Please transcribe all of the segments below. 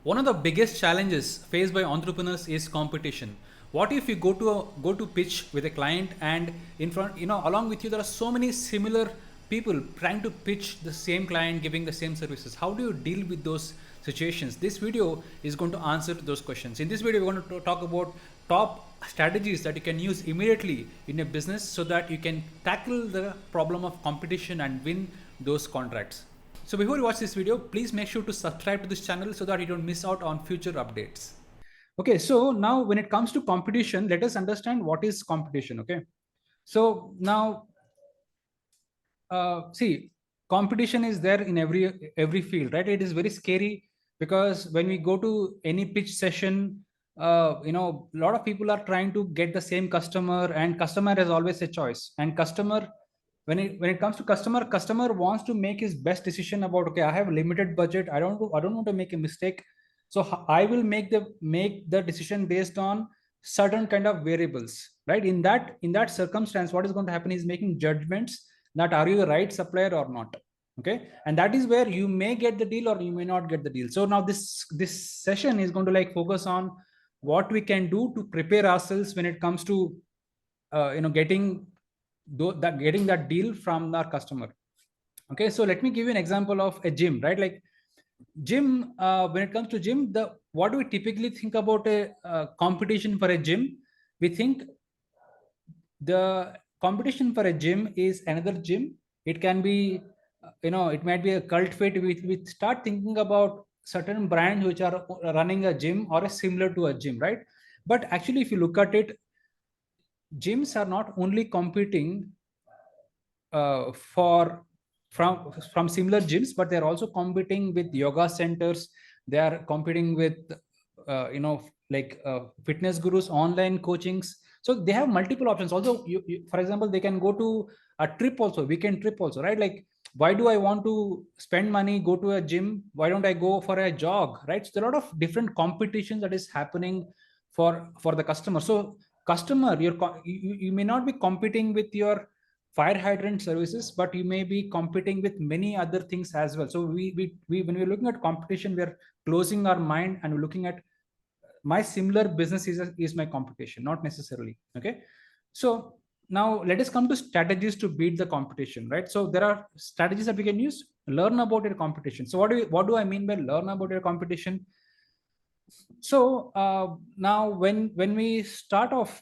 One of the biggest challenges faced by entrepreneurs is competition. What if you go to pitch with a client, and in front, along with you there are so many similar people trying to pitch the same client, giving the same services? How do you deal with those situations? This video is going to answer those questions. In this video, we're going to talk about top strategies that you can use immediately in a business so that you can tackle the problem of competition and win those contracts. So before you watch this video, please make sure to subscribe to this channel so that you don't miss out on future updates. Okay, so now when it comes to competition, let us understand what is competition. Okay, so now see, competition is there in every field, right? It is very scary because when we go to any pitch session, a lot of people are trying to get the same customer, and customer has always a choice. And customer, when it comes to customer wants to make his best decision about, okay, I have a limited budget, I don't want to make a mistake, so I will make the decision based on certain kind of variables, right? In that circumstance, what is going to happen is making judgments that are you the right supplier or not. Okay, and that is where you may get the deal or you may not get the deal. So now this session is going to like focus on what we can do to prepare ourselves when it comes to getting that deal from our customer. Okay, so let me give you an example of a gym, right? Like gym, when it comes to gym, the what do we typically think about a competition for a gym? We think the competition for a gym is another gym. It can be, it might be a cult fit. We start thinking about certain brands which are running a gym or a similar to a gym, right? But actually, if you look at it, gyms are not only competing for from similar gyms, but they're also competing with yoga centers. They are competing with fitness gurus, online coachings. So they have multiple options. Also, for example, they can go to a trip also, weekend trip also, right? Like, why do I want to spend money, go to a gym? Why don't I go for a jog, right? So there are a lot of different competitions that is happening for the customer. So customer, you may not be competing with your fire hydrant services, but you may be competing with many other things as well. So we when we're looking at competition, we're closing our mind and we're looking at my similar business is my competition, not necessarily. Okay, so now let us come to strategies to beat the competition, right? So there are strategies that we can use. Learn about your competition. So what do I mean by learn about your competition? So now when we start off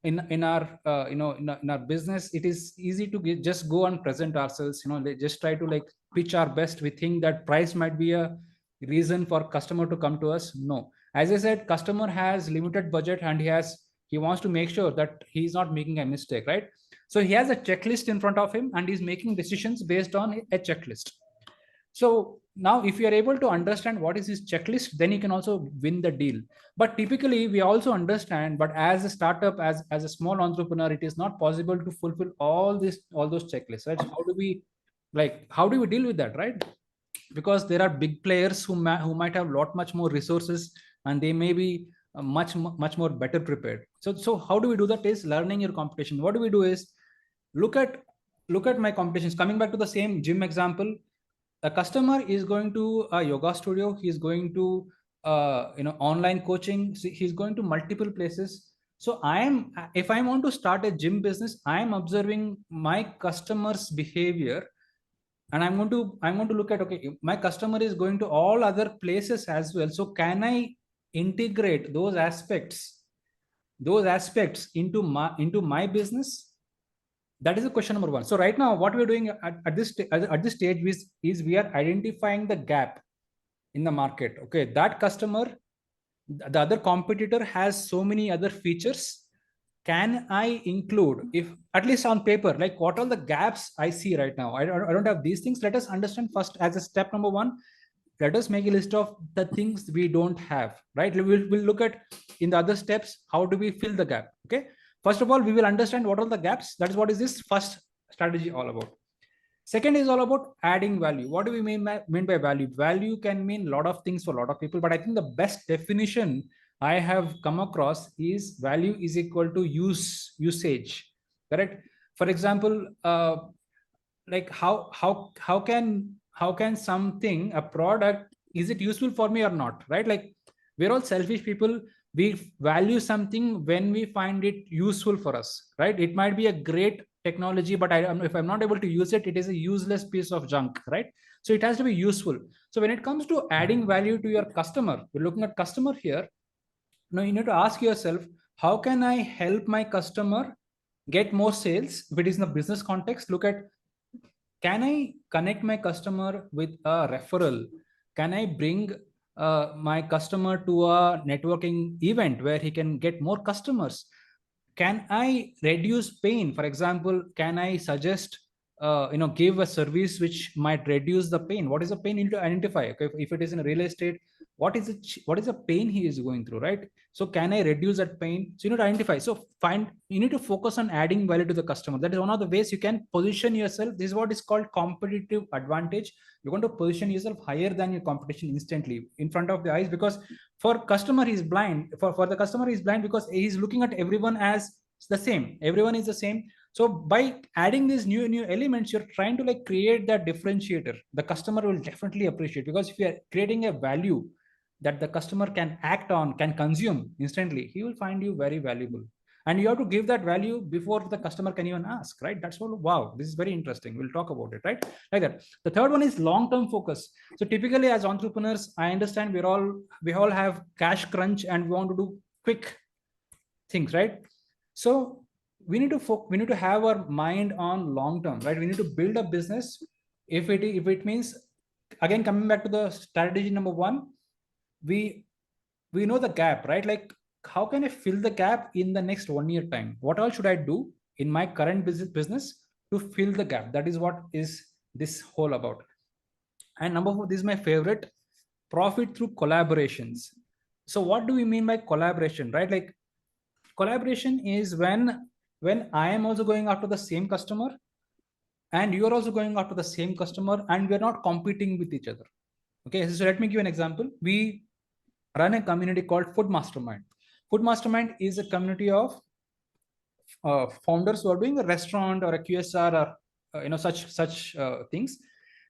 in our in our business, it is easy to just go and present ourselves, just try to like pitch our best. We think that price might be a reason for customer to come to us. No, as I said, customer has limited budget and he wants to make sure that he's not making a mistake, right? So he has a checklist in front of him and he's making decisions based on a checklist. So now if you are able to understand what is his checklist, then you can also win the deal. But typically we also understand, but as a startup, as a small entrepreneur, it is not possible to fulfill all those checklists, right? So how do we deal with that, right? Because there are big players who might have lot much more resources, and they may be much more better prepared. So how do we do that is learning your competition. What do we do is look at my competitions. Coming back to the same gym example, a customer is going to a yoga studio, he's going to online coaching, he's going to multiple places. So if I want to start a gym business, I am observing my customers behavior, and I'm going to look at, okay, my customer is going to all other places as well, so can I integrate those aspects into my business? That is the question number one. So right now what we're doing at this stage is we are identifying the gap in the market. Okay, that customer, the other competitor has so many other features. Can I include, if at least on paper, like what are the gaps I see right now? I don't have these things. Let us understand first, as a step number one, let us make a list of the things we don't have, right? We'll look at in the other steps, how do we fill the gap. Okay, first of all, we will understand what are the gaps. That is what is this first strategy all about. Second is all about adding value. What do we mean by value? Value can mean a lot of things for a lot of people, but I think the best definition I have come across is value is equal to usage. Correct? For example, like how can something, a product, is it useful for me or not, right? Like, we're all selfish people. We value something when we find it useful for us, right? It might be a great technology, but if I'm not able to use it, it is a useless piece of junk, right? So it has to be useful. So when it comes to adding value to your customer, we're looking at customer here. Now you need to ask yourself, how can I help my customer get more sales? If it is in a business context, look at, can I connect my customer with a referral? Can I bring my customer to a networking event where he can get more customers? Can I reduce pain? For example, can I suggest, give a service which might reduce the pain? What is the pain? You need to identify. Okay, if it is in real estate, what is it? What is the pain he is going through, right? So can I reduce that pain? So you need to identify. So you need to focus on adding value to the customer. That is one of the ways you can position yourself. This is what is called competitive advantage. You're going to position yourself higher than your competition instantly in front of the eyes, because for customer he's blind. For the customer he's blind because he's looking at everyone as the same. Everyone is the same. So by adding these new elements, you're trying to like create that differentiator. The customer will definitely appreciate, because if you're creating a value that the customer can act on, can consume instantly, he will find you very valuable. And you have to give that value before the customer can even ask, right? That's all. Wow, this is very interesting. We'll talk about it, right? Like that. The third one is long-term focus. So typically as entrepreneurs, I understand we all have cash crunch and we want to do quick things, right? So we need to have our mind on long term, right? We need to build a business. If it means, again, coming back to the strategy number one, we know the gap, right? Like, how can I fill the gap in the next 1 year time? What all should I do in my current business to fill the gap? That is what is this whole about. And number four, this is my favorite: profit through collaborations. So what do we mean by collaboration, right? Like, collaboration is when I am also going after the same customer and you are also going after the same customer, and we are not competing with each other. Okay, so let me give you an example. We run a community called Food Mastermind. Food Mastermind is a community of founders who are doing a restaurant or a QSR or such things.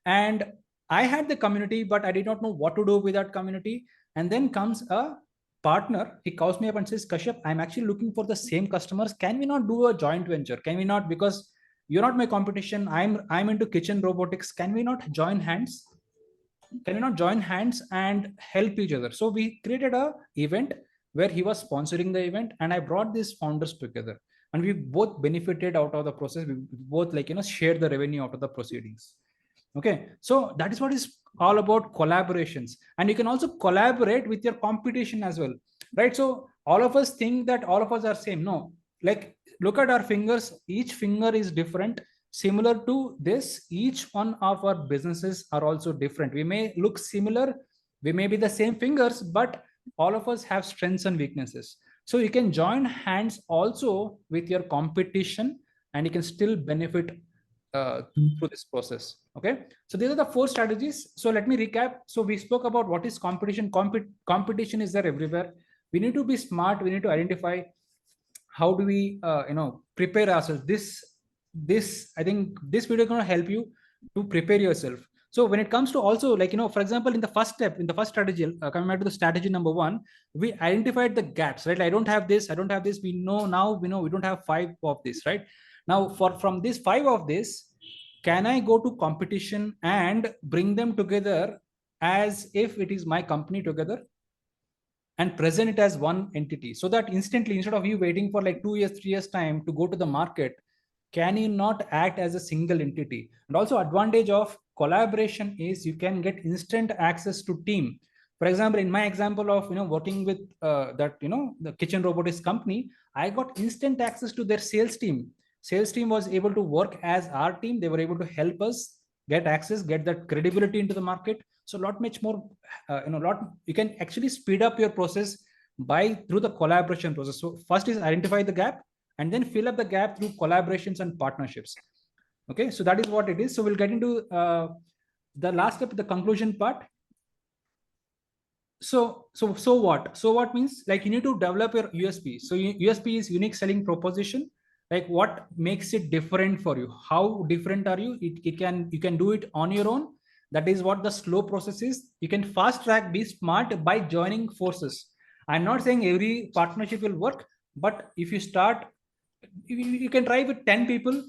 And I had the community, but I did not know what to do with that community. And then comes a partner. He calls me up and says, Kashyap, I'm actually looking for the same customers. Can we not do a joint venture? Can we not, because you're not my competition, I'm into kitchen robotics, can we not join hands? Can we not join hands and help each other? So we created a event where he was sponsoring the event, and I brought these founders together, and we both benefited out of the process. We both share the revenue out of the proceedings. Okay, so that is what is all about collaborations. And you can also collaborate with your competition as well, right? So all of us think that all of us are same. No, like, look at our fingers. Each finger is different. Similar to this, each one of our businesses are also different. We may look similar, we may be the same fingers, but all of us have strengths and weaknesses. So you can join hands also with your competition, and you can still benefit through this process. Okay, so these are the four strategies. So let me recap. So we spoke about what is competition. Competition is there everywhere. We need to be smart. We need to identify how do we prepare ourselves. This I think this video is going to help you to prepare yourself. So when it comes to also, for example, in the first step, in the first strategy, coming back to the strategy number one, we identified the gaps, right? I don't have this, I don't have this. We know now, we don't have 5 of this, right? Now from this 5 of this, can I go to competition and bring them together as if it is my company together, and present it as one entity, so that instantly, instead of you waiting for like 2 years, 3 years time to go to the market, can you not act as a single entity? And also, advantage of collaboration is you can get instant access to team. For example, in my example of working with the kitchen robotics company, I got instant access to their sales team. Sales team was able to work as our team. They were able to help us get access, get that credibility into the market. So a lot much more, you can actually speed up your process by through the collaboration process. So first is identify the gap, and then fill up the gap through collaborations and partnerships. Okay, so that is what it is. So we'll get into the last step, the conclusion part. So what means, like, you need to develop your USP. So USP is unique selling proposition. Like, what makes it different for you? How different are you? You can do it on your own, That is what the slow process is. You can fast track, be smart by joining forces. I'm not saying every partnership will work, but if you start, you can try with 10 people.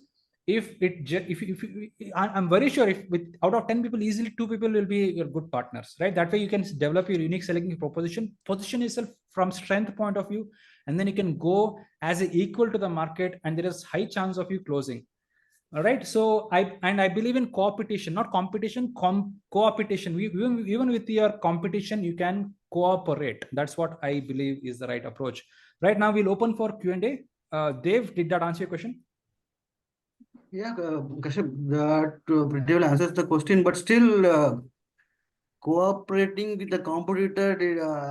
I'm very sure if with out of 10 people, easily 2 people will be your good partners, right? That way you can develop your unique selling proposition, position yourself from strength point of view, and then you can go as a equal to the market, and there is high chance of you closing. All right. So I believe in competition, not competition, cooperation. Even with your competition, you can cooperate. That's what I believe is the right approach. Right now, we'll open for Q&A. Dave, did that answer your question? Yeah, Kashyap, that pretty well answers the question, but still cooperating with the competitor,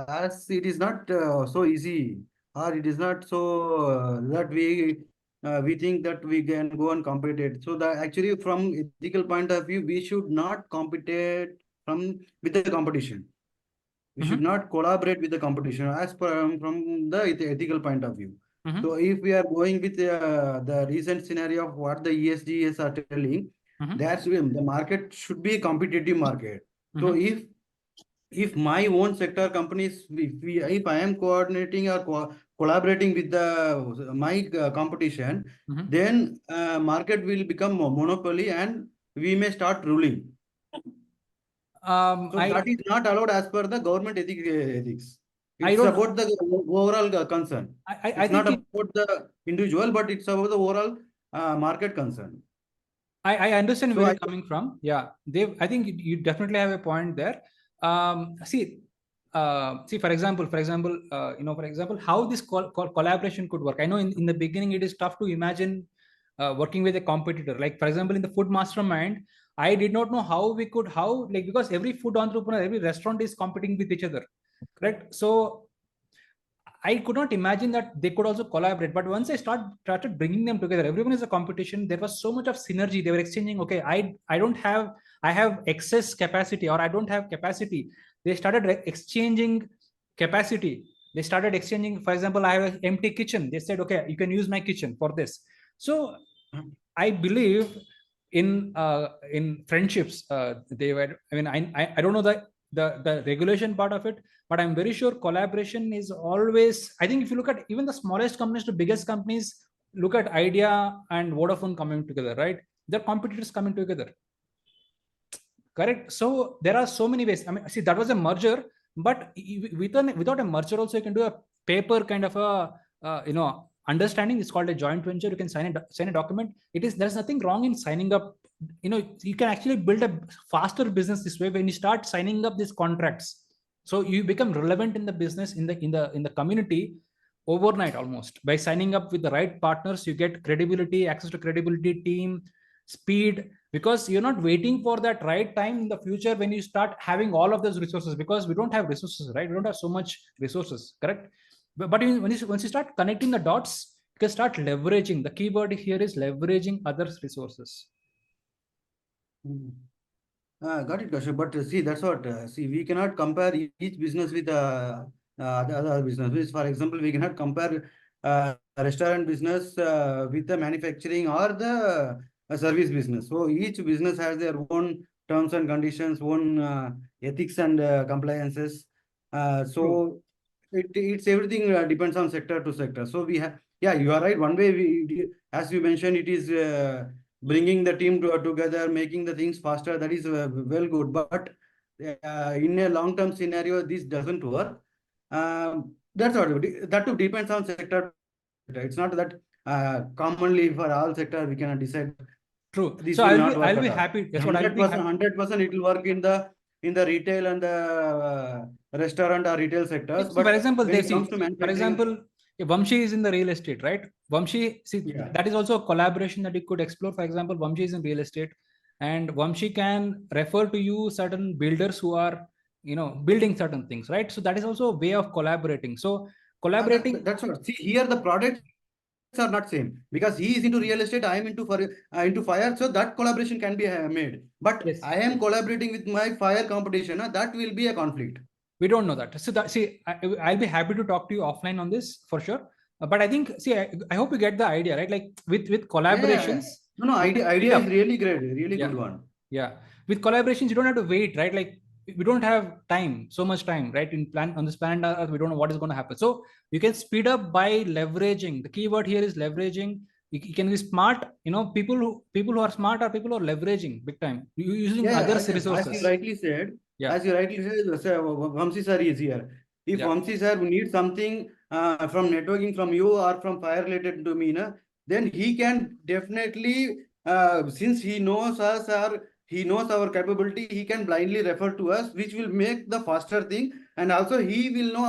as it is not so easy, or it is not so that we think that we can go and compete it. So that actually, from ethical point of view, we should not compete from with the competition. We should not collaborate with the competition as per from the ethical point of view. So if we are going with the recent scenario of what the ESGs are telling, that's the market should be a competitive market. So if my own sector companies, if I am coordinating or collaborating with the my competition, then market will become a monopoly and we may start ruling. So that is not allowed as per the government ethics. It's about the overall concern. It's not about the individual, but it's about the overall market concern. I understand where you're coming from. Yeah, Dave, I think you definitely have a point there. See, for example, how this collaboration could work. I know in the beginning it is tough to imagine working with a competitor. Like, for example, in the food mastermind, I did not know how we could, because every food entrepreneur, every restaurant is competing with each other, correct? So I could not imagine that they could also collaborate. But once I started bringing them together, everyone is a competition. There was so much of synergy. They were exchanging. Okay, I have excess capacity, or I don't have capacity. They started exchanging capacity. They started exchanging. For example, I have an empty kitchen. They said, okay, you can use my kitchen for this. So I believe in friendships. They were. I mean, I don't know the regulation part of it, but I'm very sure collaboration is always, I think if you look at even the smallest companies to biggest companies, look at Idea and Vodafone coming together, right? They're competitors coming together, correct? So there are so many ways. I mean, see, that was a merger, but without a merger also you can do a paper kind of a understanding. It's called a joint venture. You can sign a document. There's nothing wrong in signing up. You can actually build a faster business this way when you start signing up these contracts. So you become relevant in the business, in the community overnight, almost by signing up with the right partners. You get credibility, access to credibility, team, speed, because you're not waiting for that right time in the future when you start having all of those resources, because we don't have resources, right? We don't have so much resources, correct? But once you start connecting the dots, you can start leveraging. The keyword here is leveraging others' resources. Got it, Kashyap. But see, that's what. See, we cannot compare each business with the other business. For example, we cannot compare restaurant business with the manufacturing or the service business. So each business has their own terms and conditions, own ethics and compliances. So it's everything depends on sector to sector. So we have, yeah, you are right. One way as you mentioned, it is bringing the team together, making the things faster. That is well good. But in a long-term scenario, this doesn't work. That's what. That too depends on sector. It's not that commonly for all sector we cannot decide. True. This So will I'll not be, work I'll be at all. happy. That's 100% it will work in the retail and the restaurant or retail sectors. So But for example, when it comes to manufacturing, for example, Vamshi is in the real estate, right? Vamshi, that is also a collaboration that you could explore. For example, Vamshi is in real estate, and Vamshi can refer to you certain builders who are, building certain things, right? So that is also a way of collaborating. So collaborating. That's what. See, here the products are not same, because he is into real estate, I am into fire, so that collaboration can be made. But yes, I am collaborating with my fire competition, that will be a conflict. We don't know that. So I'll be happy to talk to you offline on this for sure. But I think, I hope you get the idea, right? Like with collaborations. No, idea is really great, really good one. Yeah. with collaborations, you don't have to wait, right? Like we don't have time, so much time, right? In plan on this planet Earth, we don't know what is going to happen. So you can speed up by leveraging. The keyword here is leveraging. You can be smart. People who are smart are people who are leveraging big time, using Yeah, others' as you resources. rightly said, Yeah, sir, Vamsi sir is here. If yeah, Vamsi sir needs something from networking from you or from fire related to me, na, then he can definitely, since he knows us or he knows our capability, he can blindly refer to us, which will make the faster thing. And also he will know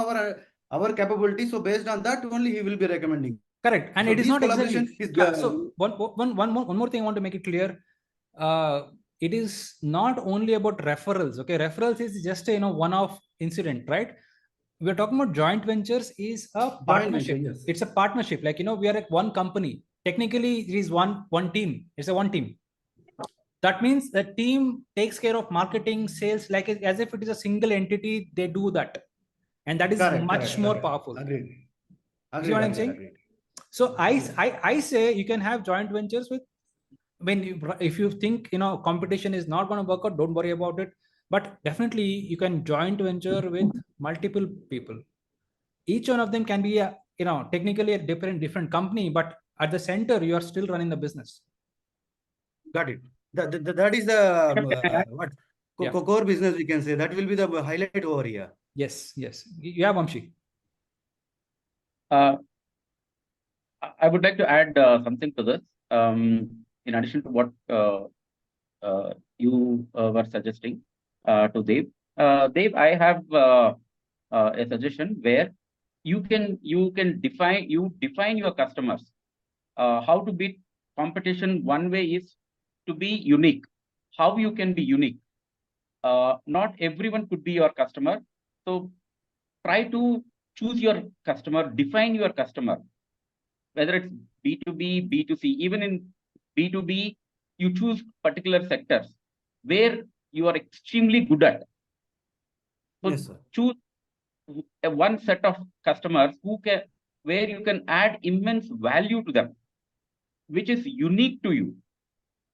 our capability. So based on that only he will be recommending. correct. And So it is this not collaboration exactly. is Yeah. So one more thing I want to make it clear. It is not only about referrals. Okay, referrals is just a one-off incident, right? We're talking about joint ventures is a joint venture. partnership. Yes, It's a partnership. Like we are like one company. Technically, it is one team. It's a one team. That means the team takes care of marketing, sales, like as if it is a single entity. They do that, and that is correct, much correct, more correct. powerful. Agreed. You see Agreed, what I'm agreed, saying? agreed. So Yes. I say you can have joint ventures with if you think competition is not going to work out, don't worry about it. But definitely you can joint venture with multiple people. Each one of them can be a technically a different company, but at the center you are still running the business. Got it. That is the what Yeah. core business we can say. That will be the highlight over here. Yes. Yeah, Vamshi. Uh, I would like to add something to this. In addition to what you were suggesting to Dev. Dev, I have a suggestion where you define your customers. How to beat competition? One way is to be unique. How you can be unique? Not everyone could be your customer. So try to choose your customer, define your customer, whether it's B2B, B2C, even in B2B, you choose particular sectors where you are extremely good at. So Yes, sir. choose one set of customers where you can add immense value to them, which is unique to you,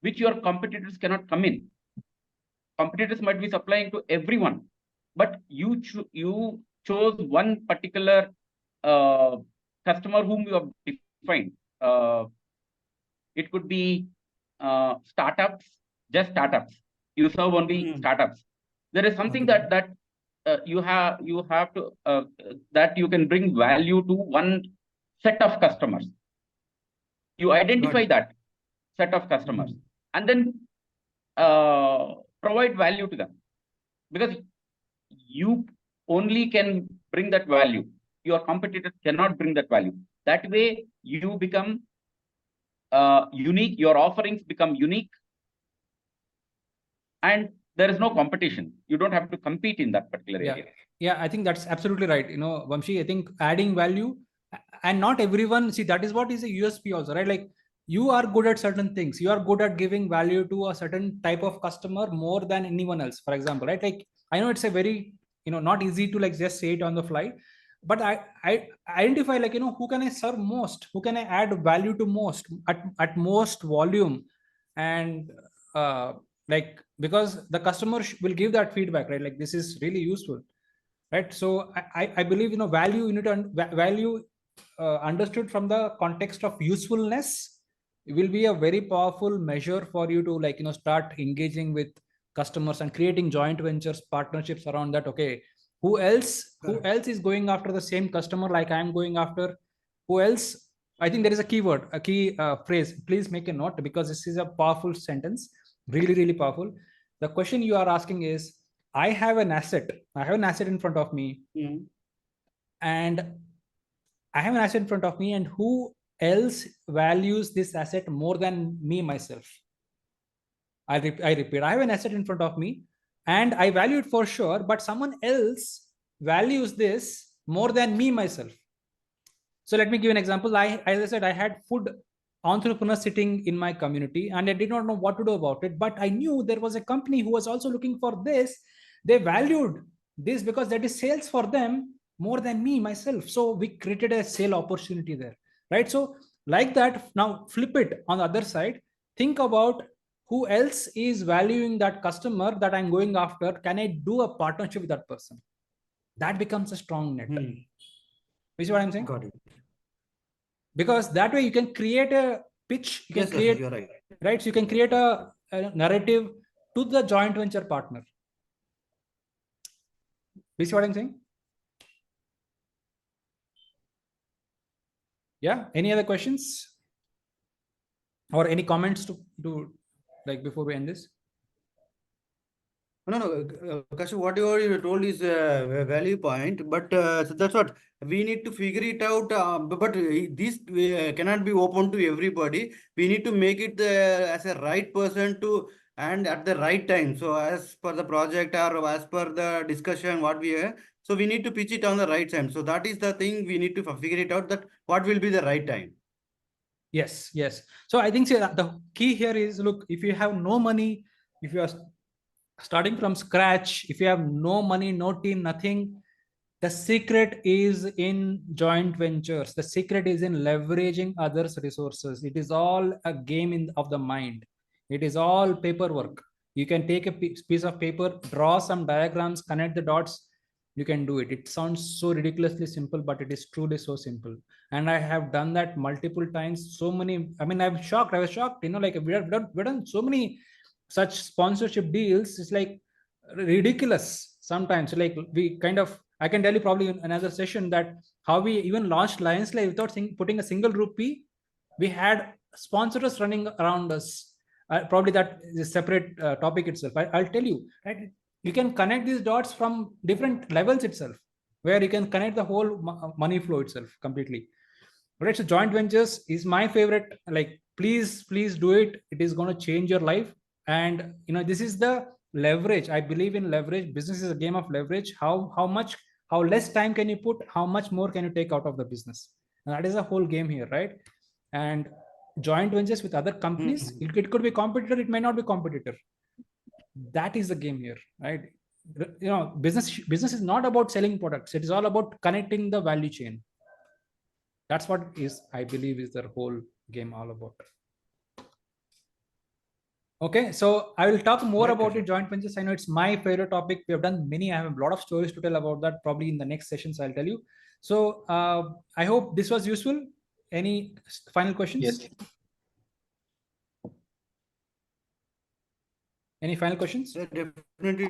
which your competitors cannot come in. Competitors might be supplying to everyone, but you chose one particular customer whom you have defined. It could be startups, just startups. You serve only startups. There is something Okay. that you have to that you can bring value to one set of customers. You identify that set of customers and then provide value to them, because you only can bring that value. Your competitors cannot bring that value. That way, you become unique. Your offerings become unique, and there is no competition. You don't have to compete in that particular area. Yeah, I think that's absolutely right. Vamshi, I think adding value, and not everyone see that is what is a USP also, right? Like you are good at certain things. You are good at giving value to a certain type of customer more than anyone else, for example, right? Like I know it's a very not easy to like just say it on the fly, but I identify like who can I serve most, who can I add value to most at most volume, and like because the customer will give that feedback, right? Like this is really useful, right? So I believe value you need to value understood from the context of usefulness will be a very powerful measure for you to like start engaging with customers and creating joint ventures, partnerships around that. Okay, who else is going after the same customer like I am going after? Who else? I think there is a keyword, a key phrase. Please make a note because this is a powerful sentence, really powerful. The question you are asking is, I have an asset. I have an asset in front of me, and I have an asset in front of me, and who else values this asset more than me myself? I repeat, I have an asset in front of me, and I value it for sure, but someone else values this more than me myself. So let me give an example. As I said, I had food entrepreneurs sitting in my community, and I did not know what to do about it. But I knew there was a company who was also looking for this. They valued this because that is sales for them more than me myself. So we created a sale opportunity there, right? So like that, now flip it on the other side. Think about who else is valuing that customer that I'm going after? Can I do a partnership with that person? That becomes a strong net. You see what I'm saying? Got it. Because that way you can create a pitch, you can Yes, create, you're right. right? So you can create a narrative to the joint venture partner. You see what I'm saying? Yeah. Any other questions or any comments to like before we end this? No, Kashyap, whatever you told is a value point, but so that's what we need to figure it out. But this cannot be open to everybody. We need to make it as a right person to and at the right time. So as per the project or as per the discussion, what we have, so we need to pitch it on the right time. So that is the thing we need to figure it out that what will be the right time. Yes, yes. So I think the key here is, look, if you have no money, if you are starting from scratch, if you have no money, no team, nothing, the secret is in joint ventures. The secret is in leveraging others' resources. It is all a game of the mind. It is all paperwork. You can take a piece of paper, draw some diagrams, connect the dots. You can do it. It sounds so ridiculously simple, but it is truly so simple. And I have done that multiple times. So many. I mean, I'm shocked. I was shocked. Like we've done so many such sponsorship deals. It's like ridiculous sometimes. Like we kind of, I can tell you probably in another session that how we even launched Lions Live without putting a single rupee. We had sponsors running around us. Probably that is a separate topic itself. I'll tell you, right? You can connect these dots from different levels itself, where you can connect the whole money flow itself completely. Right? So joint ventures is my favorite. Like, please do it. It is going to change your life. And this is the leverage. I believe in leverage. Business is a game of leverage. How less time can you put, how much more can you take out of the business? And that is the whole game here, right? And joint ventures with other companies, it could be competitor, it may not be competitor. That is the game here, right? Business is not about selling products. It is all about connecting the value chain. That's what is, I believe, is the whole game all about. Okay, so I will talk more about it, joint ventures. I know it's my favorite topic. We have done many. I have a lot of stories to tell about that. Probably in the next sessions, I'll tell you. So I hope this was useful. Any final questions? Yes. Any final questions? Yeah, definitely.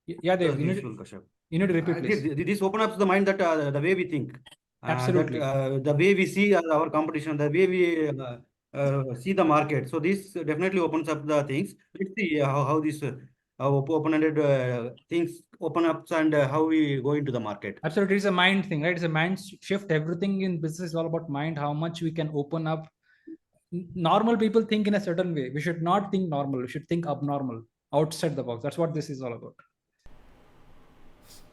Yeah, Dev, you need to repeat, please. This opens up the mind that the way we think, Absolutely. that, the way we see our competition, the way we see the market. So this definitely opens up the things. Let's see how this open-ended things open up and how we go into the market. Absolutely, it's a mind thing, right? It's a mind shift. Everything in business is all about mind. How much we can open up. Normal people think in a certain way. We should not think normal. We should think abnormal, outside the box. That's what this is all about.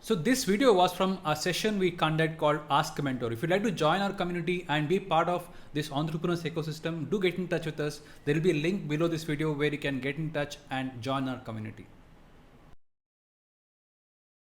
So this video was from a session we conduct called Ask a Mentor. If you'd like to join our community and be part of this entrepreneurs ecosystem, do get in touch with us. There will be a link below this video where you can get in touch and join our community.